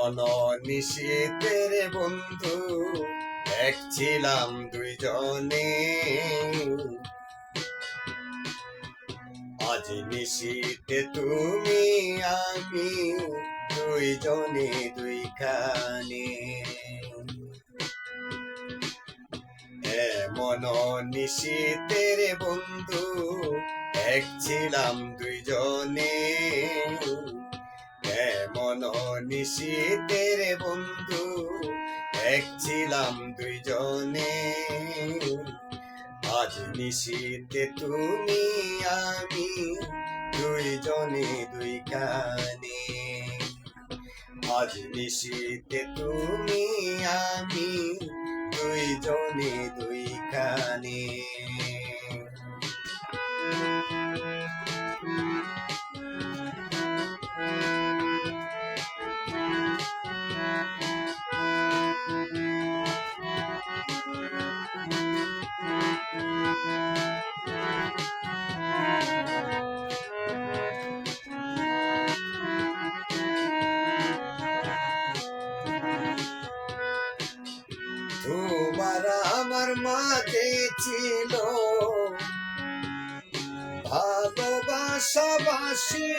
মন নিশীতের বন্ধু, এক ছিলাম দুইজনে। আজ নিশীতে তুমি আমি, দুইজনে দুইখানে। মন নিশীতের বন্ধু, এক ছিলাম দুইজনে। মন নিশীতের বন্ধু, এক ছিলাম দুইজনে। আজ নিশীতে তুমি আমি, দুইজনে দুইখানে। আজ নিশীতে তুমি আমি, দুইজনে দুইখানে। তোমার আমার মাঝে ছিল ভালোবাসাবাসি।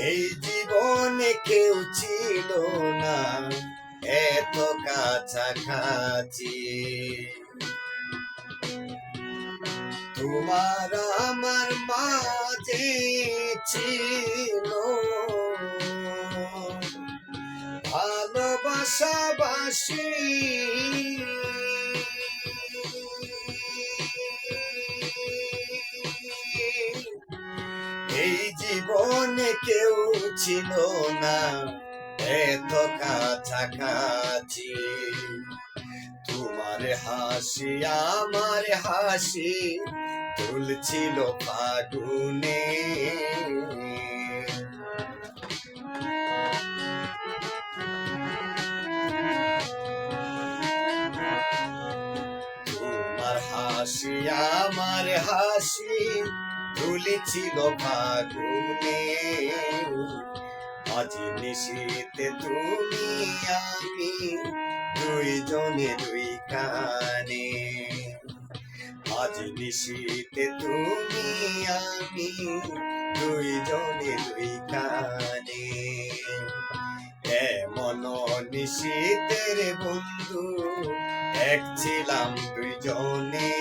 এই জীবনে কেউ ছিল না এত কাছাকাছি। তোমার আমার মাঝে ছিল ভালোবাসাবাসি। এই জীবনে কেউ ছিল না এত কাছাকাছি। তোমার হাসি আমার হাসি তুলছিল ফাগুনে। তোমার হাসি আমার হাসি তুলেছিল ফাগুনে। আজ নিশীতে তুমি আমি, দুইজনে দুইখানে। আজ নিশীতে তুমি আমি, দুইজনে দুইখানে। মন নিশীতের বন্ধু, এক ছিলাম দুইজনে।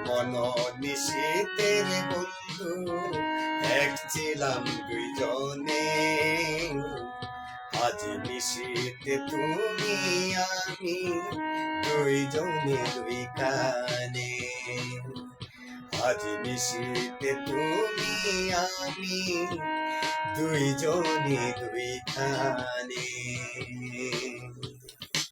মন নিশীতের বন্ধু, এক ছিলাম দুইজনে। আজ নিশীতে তুমি আমি, দুইজনে দুইখানে। আজ নিশীতে তুমি আমি, দুইজনে দুইখানে।